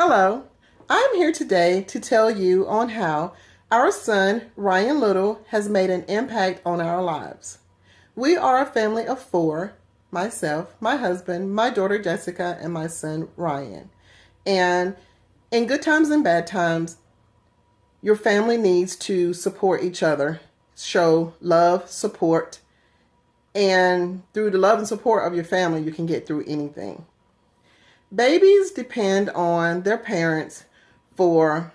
Hello, I'm here today to tell you on how our son, Ryan Little, has made an impact on our lives. We are a family of four: myself, my husband, my daughter Jessica, and my son Ryan. And in good times and bad times, your family needs to support each other, show love, support, and through the love and support of your family, you can get through anything. Babies depend on their parents for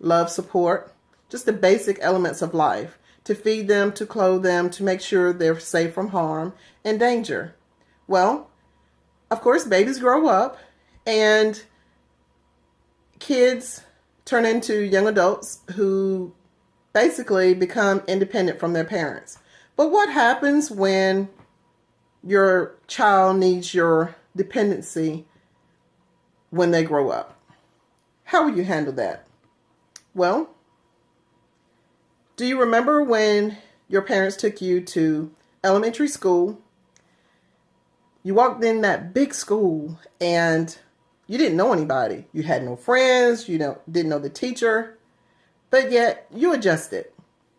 love, support, just the basic elements of life, to feed them, to clothe them, to make sure they're safe from harm and danger. Well, of course, babies grow up and kids turn into young adults who basically become independent from their parents. But what happens when your child needs your dependency when they grow up? How will you handle that? Well, do you remember when your parents took you to elementary school? You walked in that big school and you didn't know anybody. You had no friends, didn't know the teacher, but yet you adjusted.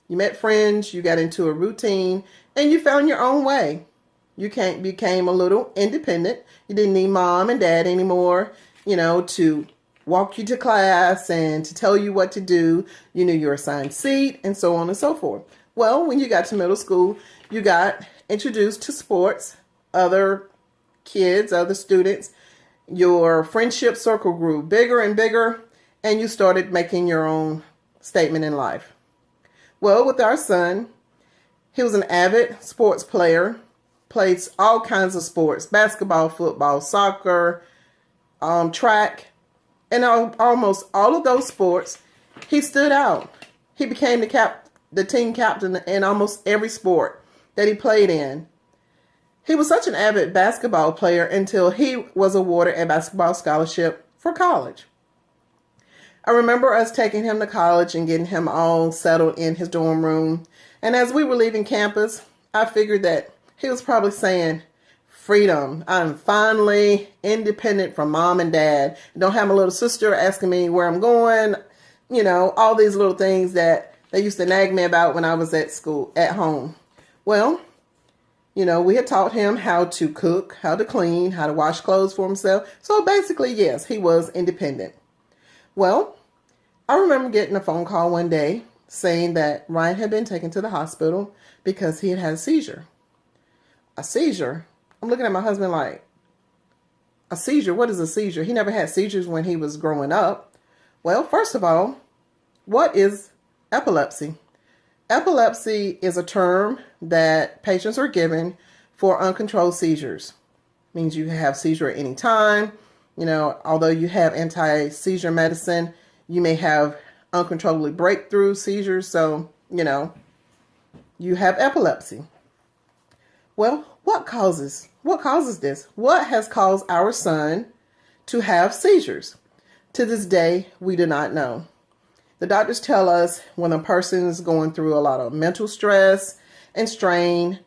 You met friends, you got into a routine, and you found your own way. You became a little independent. You didn't need mom and dad anymore, to walk you to class and to tell you what to do. You knew your assigned seat and so on and so forth. Well, when you got to middle school, you got introduced to sports, other kids, other students. Your friendship circle grew bigger and bigger, and you started making your own statement in life. Well, with our son, he was an avid sports player, played all kinds of sports: basketball, football, soccer, track, and almost all of those sports, he stood out. He became the team captain in almost every sport that he played in. He was such an avid basketball player until he was awarded a basketball scholarship for college. I remember us taking him to college and getting him all settled in his dorm room. And as we were leaving campus, I figured that he was probably saying, "Freedom. I'm finally independent from mom and dad. I don't have my little sister asking me where I'm going." All these little things that they used to nag me about when I was at home. Well, we had taught him how to cook, how to clean, how to wash clothes for himself. So basically, yes, he was independent. Well, I remember getting a phone call one day saying that Ryan had been taken to the hospital because he had had a seizure. A seizure? I'm looking at my husband like, a seizure? What is a seizure? He never had seizures when he was growing up. Well, first of all, what is epilepsy? Epilepsy is a term that patients are given for uncontrolled seizures. It means you can have seizure at any time. Although you have anti-seizure medicine, you may have uncontrollably breakthrough seizures. So, you have epilepsy. Well, what causes this? What has caused our son to have seizures? To this day, we do not know. The doctors tell us when a person is going through a lot of mental stress and strain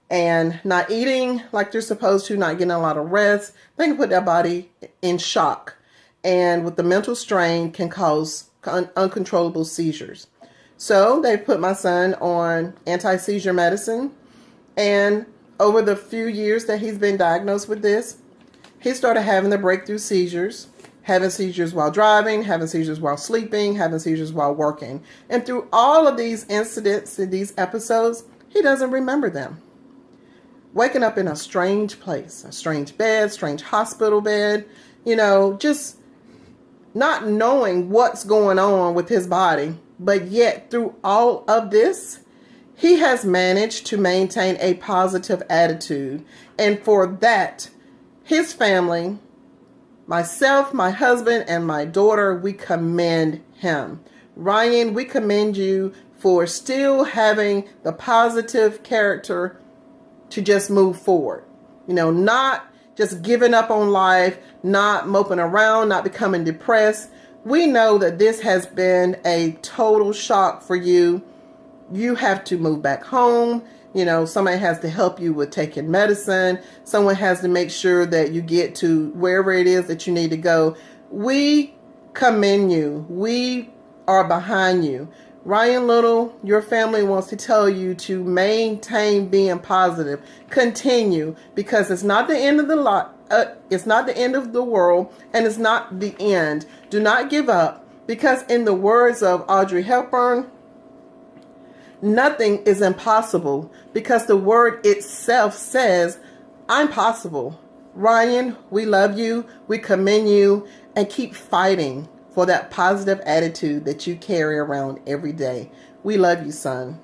and not eating like they're supposed to, not getting a lot of rest, they can put their body in shock. And with the mental strain can cause uncontrollable seizures. So they put my son on anti-seizure medicine. And over the few years that he's been diagnosed with this, he started having the breakthrough seizures. Having seizures while driving, having seizures while sleeping, having seizures while working. And through all of these incidents and these episodes, he doesn't remember them. Waking up in a strange place, a strange bed, strange hospital bed, just not knowing what's going on with his body. But yet through all of this, he has managed to maintain a positive attitude. And for that, his family, myself, my husband, and my daughter, we commend him. Ryan, we commend you for still having the positive character to just move forward. Not just giving up on life, not moping around, not becoming depressed. We know that this has been a total shock for you. You have to move back home. Somebody has to help you with taking medicine. Someone has to make sure that you get to wherever it is that you need to go. We commend you. We are behind you. Ryan Little, your family wants to tell you to maintain being positive. Continue, because it's not the end of it's not the end of the world, and it's not the end. Do not give up, because in the words of Audrey Hepburn, nothing is impossible, because the word itself says, I'm possible. Ryan, we love you, we commend you, and keep fighting for that positive attitude that you carry around every day. We love you, son.